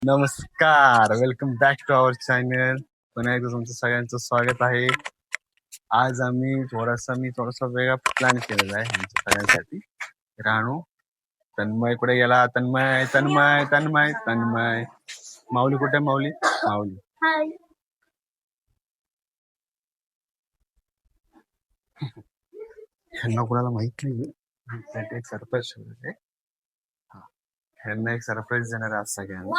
नमस्कार, welcome back to our channel. पुन्हा एकदा तुमचं सगळ्यांचं स्वागत आहे. आज मी थोडासा वेगळा प्लॅन केलेला आहे आमच्या सगळ्यांसाठी. राणू, तन्मय कुठे गेला? तन्मय तन्मय तन्मय तन्मय माऊली कुठे? माऊली माऊली ह्यांना कुणाला माहित नाही एक सरप्राईज आहे. ह्यांना एक सरप्राईज देणार आहे आज सगळ्यांना.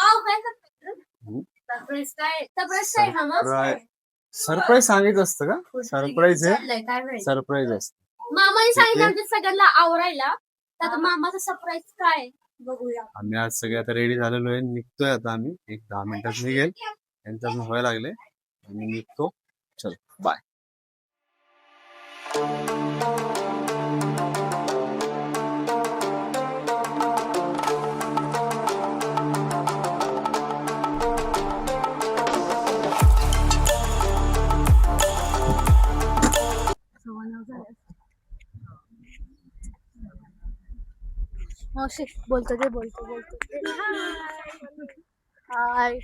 सरप्राईज सांगितलं असतं का? सरप्राईज आहे, सरप्राईज असतं. मामाने सांगितलं आमच्या सगळ्यांना आवरायला. तर मामाचं सरप्राईज काय बघूया. आम्ही आज सगळे आता रेडी झालेलो आहे, निघतोय आता आम्ही. एक 10 मिनिटात निघेल, त्यांचं अजून व्हायला लागले. आम्ही निघतो. चल बाय. मावशी बोलतो ते हाय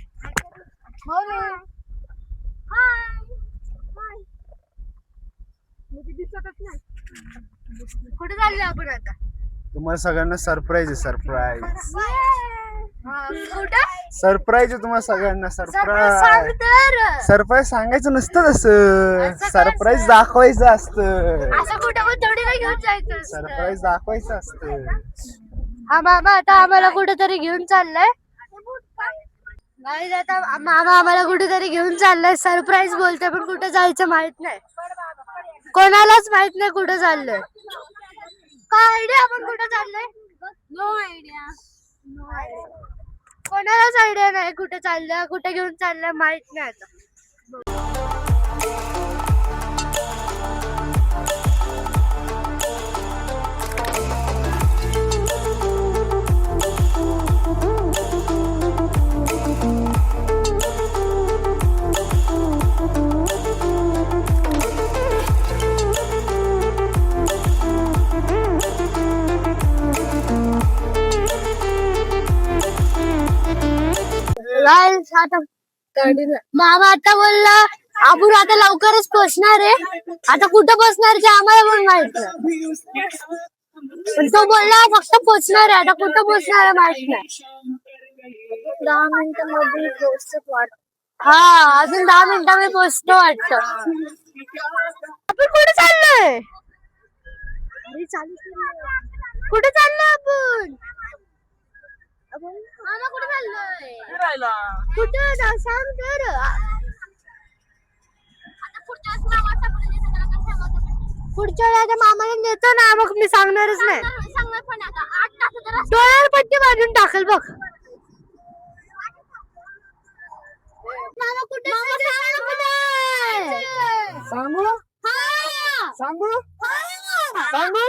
कुठे चाललो आपण आता? तुम्हाला सगळ्यांना सरप्राईज आहे, सरप्राईज. कुठं सरप्राईज आहे तुम्हाला सगळ्यांना, सरप्राईज. सरप्राईज सांगायचं नसतं, तसं सरप्राईज दाखवायचं असतं. असं कुठं पण थोडी ना घेऊन जायचं. सरप्राईज दाखवायचं असतं. हा मामा आता आम्हाला कुठेतरी घेऊन चाललाय. आता मामा आम्हाला कुठेतरी घेऊन चाललाय. सरप्राईज बोलते पण कुठे जायचं माहित नाही. कोणालाच माहित नाही कुठे चाललंय. काय आयडिया आपण कुठे चाललोय? No idea. कोणालाच आयडिया नाही कुठे चाललंय, कुठे घेऊन चाललंय माहित नाही आता. मामा आता बोलला आपण आता लवकरच पोहोचणार आहे. आता कुठं पोहोचणार ते आम्हाला पण माहित नाही. पण तो बोलला फक्त पोहोचणार आहे. आता कुठं पोहोचणार आहे माहित नाही. 10 मिनिटांमध्ये पोहोचतो. हा अजून 10 मिनिटांमध्ये पोहोचतो वाटतं. आपण कुठे चाललोय? कुठे चाललोय आपण? मामा कुठे चाललोय? फिरायला. कुठं ना सांग तर. पुढच्या वेळेला मामाला नेतो ना, मग मी सांगणारच नाही. डोळ्यावर पट्टी बांधून टाकल बघ. मामा कुठे? सांगू सांगू सांगू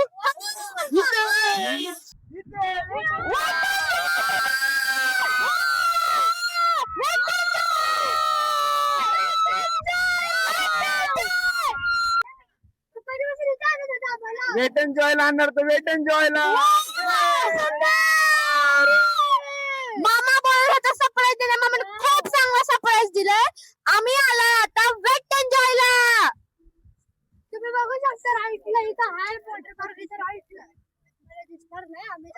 वेट एंड जॉयला आणणार तर वेट एंड जॉयला. मामा बोलत होता सरप्राईज दिला. मामाने खूप चांगला सरप्राईज दिलाय. आम्ही आलोय आता वेट एंड जॉयला. तुम्ही बघू शकता राईटला इथं हाय वॉटर पार्क. इथं राईटला मला दिसणार नाही. आम्ही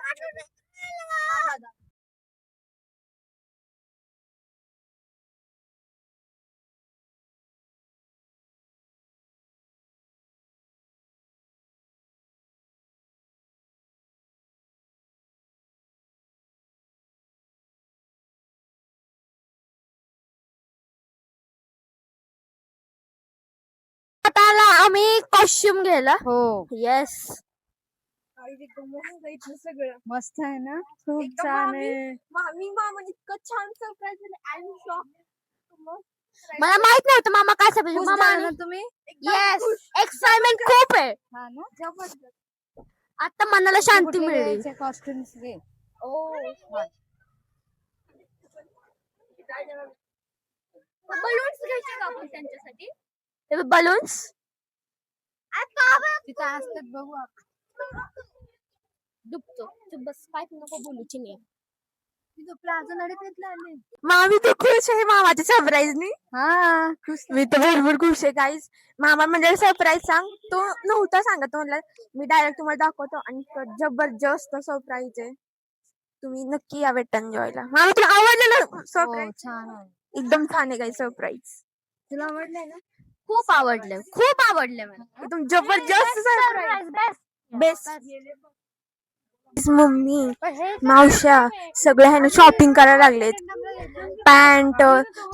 आम्ही कॉस्ट्युम घ्यायला. हो येस सगळं मस्त आहे ना. खूप छान आहे. मामा इतकं छान सरप्राईज दिलं. I am shock. मला माहित नव्हतं मामा काय सरप्राईज. मामा तुम्ही येस एक्साइटमेंट खूप आहे. हा ना जबरदस्त. आता मनाला शांती मिळेल. कॉस्ट्युम्स घे. बलून्स घ्यायचे का आपण त्यांच्यासाठी? बलून्स तिथं असतात बघू आपण. दुखतो. तू बस काय नको बोलूची नाही. मामी तर खुश आहे मामाच्या सरप्राईजनी. हा मी तर भरपूर खुश आहे गाईज. मामा म्हणजे सरप्राईज सांग, तो नव्हता सांगत, तो म्हणला मी डायरेक्ट तुम्हाला दाखवतो आणि जबरदस्त सरप्राईज आहे. तुम्ही नक्की या वेट एन्जॉयला. मामा तुला आवडलेलं सरप्राईज? छान आहे. एकदम छान आहे काही सरप्राईज. तुला आवडलंय ना? खूप आवडलं, खूप आवडलं मला. एकदम जबरदस्त सरप्राईज. बेस्ट. मम्मी मावश्या सगळ्या ह्यानं शॉपिंग करायला लागलेत. पॅन्ट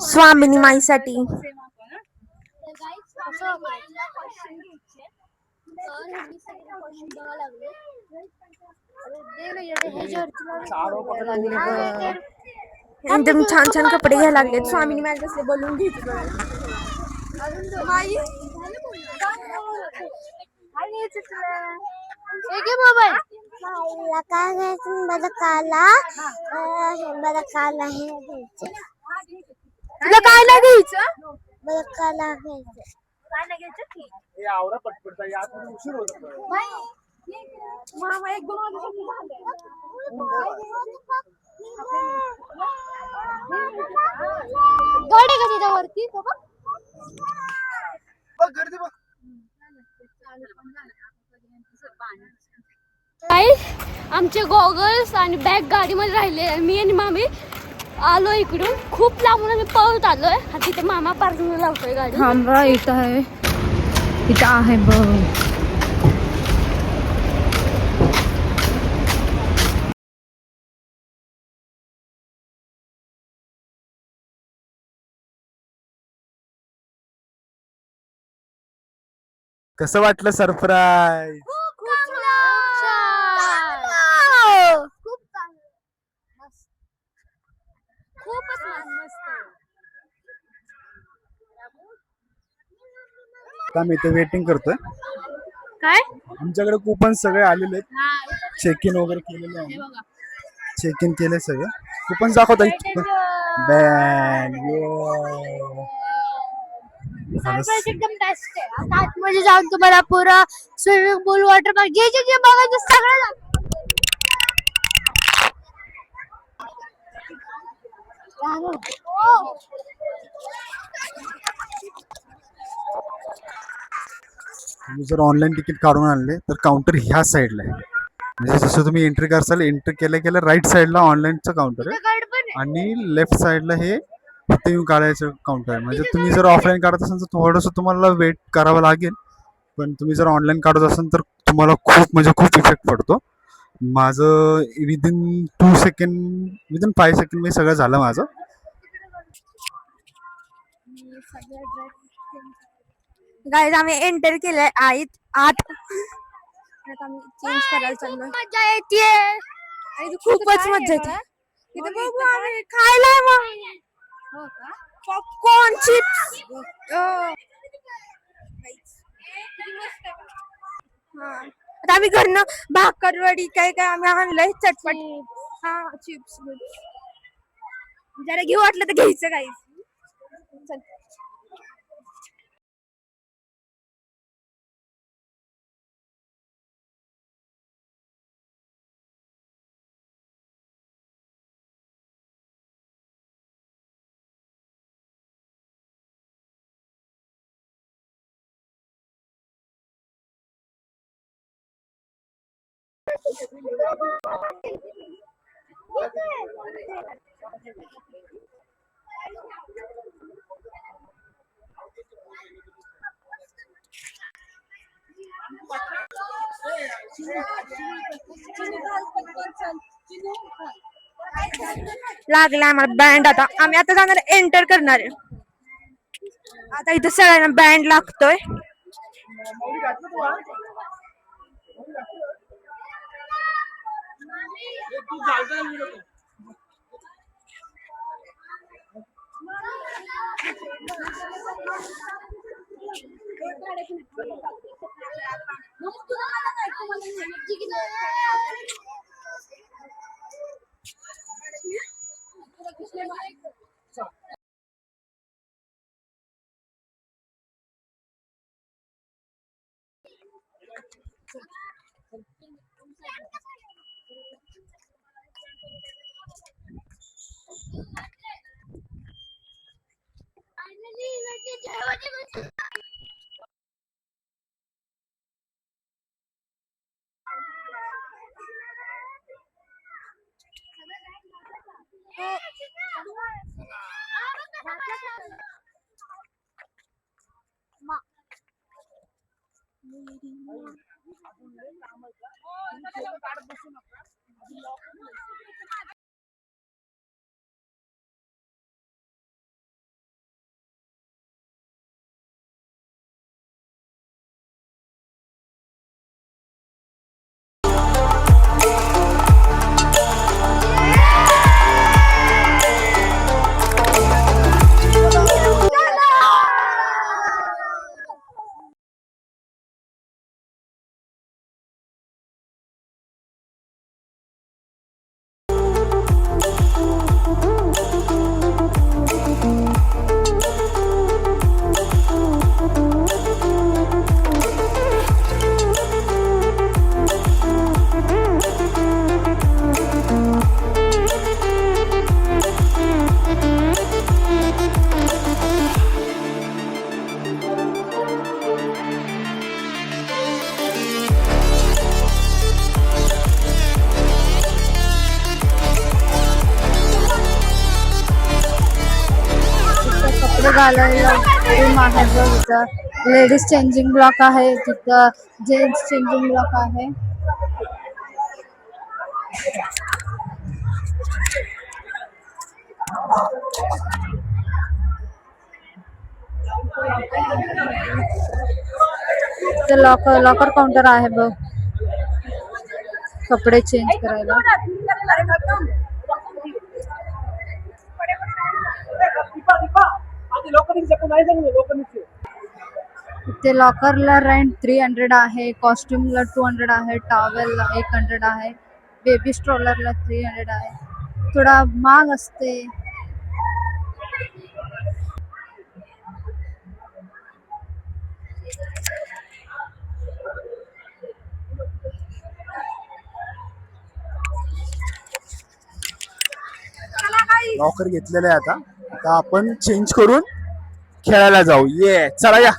स्वामिनी माईसाठी. एकदम छान छान कपडे घ्यायला लागलेत. स्वामिनी माई कसले बोलून घ्यायचे मोबाईल काय घ्यायचं मला काला मला काला हे घ्यायचं तुला काय नाही घ्यायचं? मला काला घ्यायचं मामा एक दोन गाडी का त्याच्यावरती आमचे गॉगल्स आणि बॅग गाडीमध्ये राहिले. मी आणि मामी आलो इकडून, खूप लांबून आम्ही पळत आलोय. हा तिथे मामा पार्किंग लावतोय गाडी. थांबा, इथं आहे, इथं आहे बघ. कसं वाटलं सरप्राईज? खूप खूपच मस्त. आम्ही इथे वेटिंग करतोय. काय आमच्याकडे कुपन सगळे आलेले आहेत. चेक इन वगैरे केलेले आहे. चेक इन केले सगळं. कुपन दाखवता एकदम बेस्ट आहे. आता आतमध्ये जाऊन तुम्हाला पुरा स्विमिंग पूल, वॉटर पार्क जे जे जे बघायचं सगळं तुम्ही जर ऑनलाईन तिकीट काढून आणले तर काउंटर ह्या साईडला आहे. म्हणजे जसं तुम्ही एंट्री करसाल, एंट्री केल्या केल्या राईट साईडला ऑनलाईनचं काउंटर आहे आणि लेफ्ट साईडला हे तिथे येऊन काढायचं काउंटर आहे. म्हणजे तुम्ही जर ऑफलाईन काढत असाल तर थोडंसं तुम्हाला वेट करावं लागेल, पण तुम्ही जर ऑनलाईन काढत असाल तर तुम्हाला खूप इफेक्ट पडतो. माझं विदिन 5 सेकंड मी सगळं झालं माझं. गाईज आम्ही एंटर केलंय आत. आता आम्ही चेंज करायला चाललोय. मजा येते. आणि खूपच मजा येते. इथे बघू आम्ही खायला मग पॉपकॉर्न, चिप्स. आता आम्ही घरनं भाकरवडी काय काय आम्ही आणलंय चटपट. हा चिप्स जरा घेऊ वाटलं तर घ्यायचं काही. लागला आम्हाला बँड. आता आम्ही आता जाणार एंटर करणार आहे. आता इथे सगळ्यांना बँड लागतोय. कपडे घालायला रूम आहे बघ इथं. लेडीज चेंजिंग ब्लॉक आहे तिथं. जेंट्स चेंजिंग ब्लॉक आहे. ते लॉकर काउंटर आहे बघ कपडे चेंज करायला. इथे लॉकरला रेंट 300 आहे. कॉस्ट्युमला 200 आहे. टॉवेलला 100 आहे. बेबी स्ट्रोलरला 300 आहे. थोडा महाग असते. लॉकर घेतलेलं आहे. आता आपण चेंज करून खेळायला जाऊ. ये चला या.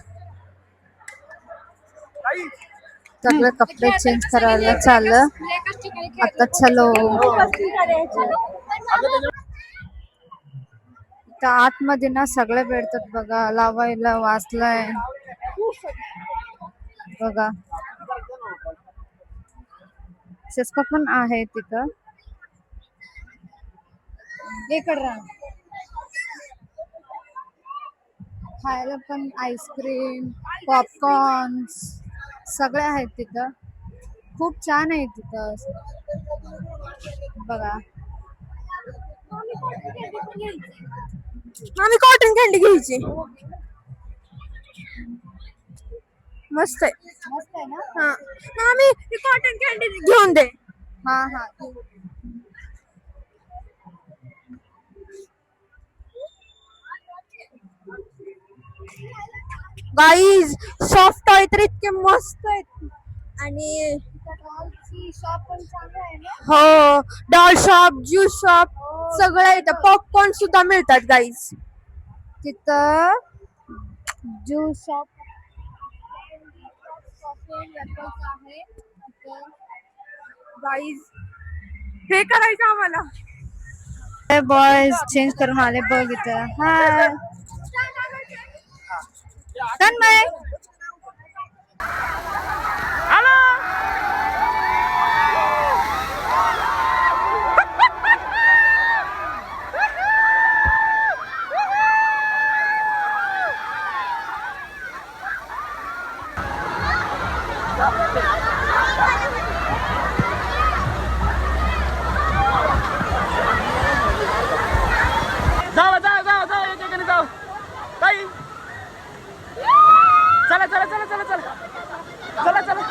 सगळे कपडे चेंज करायला चाललं. आता चलो. तर आतमध्ये ना सगळे भेटतात बघा. लावायला वाचलाय बघा. चष्मा पण आहे तिथं. इकडं खायला पण आईस्क्रीम पॉपकॉर्न सगळे आहेत तिथं. खूप छान आहे तिथं बघा. आम्ही कॉटन कॅन्डी घ्यायची. मस्त आहे. मस्त आहे ना. हा आम्ही कॉटन कॅन्डी घेऊन दे. हा हा. गाईज सॉफ्ट टॉय तर इतके मस्त आहेत. आणि शॉप पण चांगलं आहे ना. हो डॉल शॉप ज्यूस शॉप सगळं इथं. पॉपकॉर्न सुद्धा मिळतात गाईज तिथं. ज्यूस शॉप आहे गाईज. हे करायचं आम्हाला. बॉयज चेंज करून आले बघ इथं. हाय तन्मय. जाऊ एकेकाने जाऊ. ताई चला चला चला चला चला चला चला.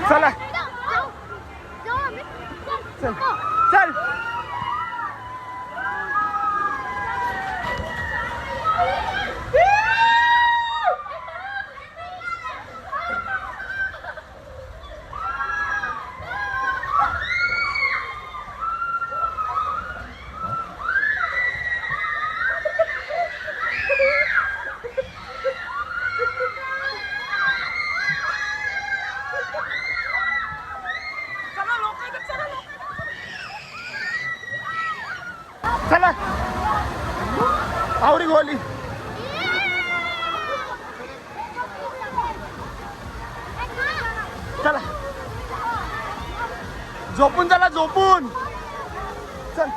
चला चल चल चला आवडी गोली चला झोपून चला झोपून चल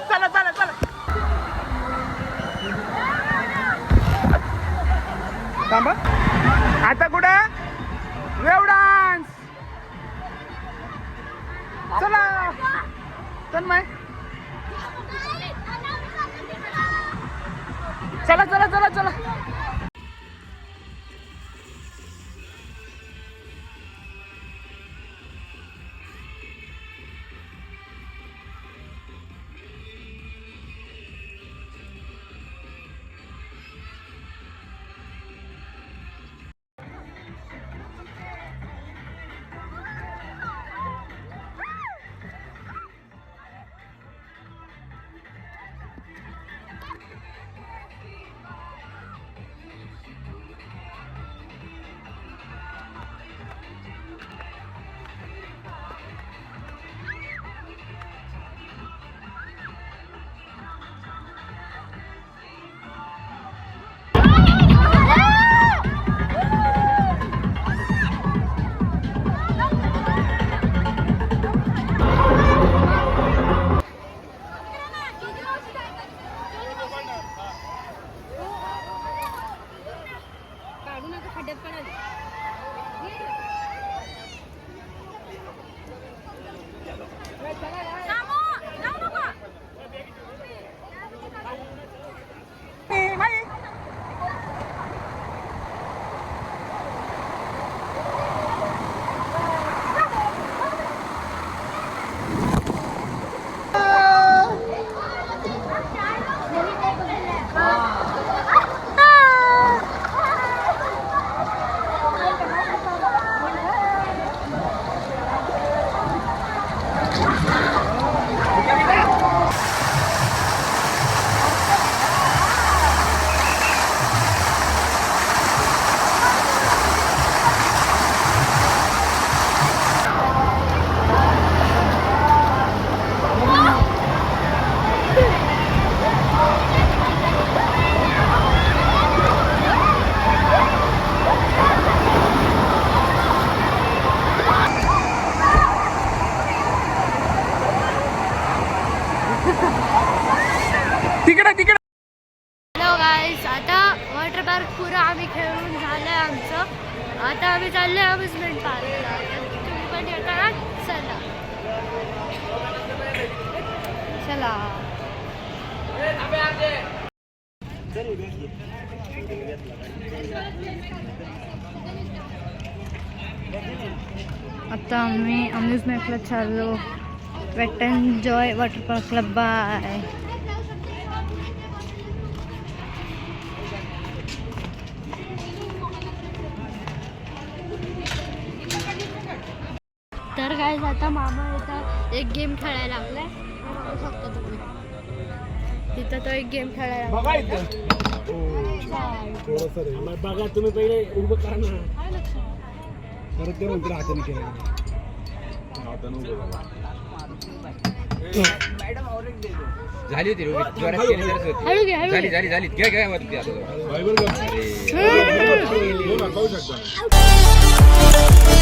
चला चला चला थांबा आता कुठं वेव डान्स चला तन्मय चला चला चला चला तिकडे तिकडे हॅलो गाईस, आता वॉटर पार्क पुरं आम्ही खेळून झालंय आमचं. आता आम्ही चाललोय अम्युजमेंट पार्कला. तुम्ही पण येता ना? चला चला. आता आम्ही अम्युजमेंटला चाललो. वेट एन्जॉय वॉटर पार्कला. बाय. तर काय आता मामा इथं एक गेम खेळायला लागलाय. बघू शकता तुम्ही, तिथं तो एक गेम खेळायला बघा इथं बघा तुम्ही पहिले उभं करा ना. परत ते म्हणते हाताने केलं झाली होती जोरात केली तरच होती. हळू घे, हळू झाली झाली झाली घ्या घ्या वरती आता. पाहू शकता.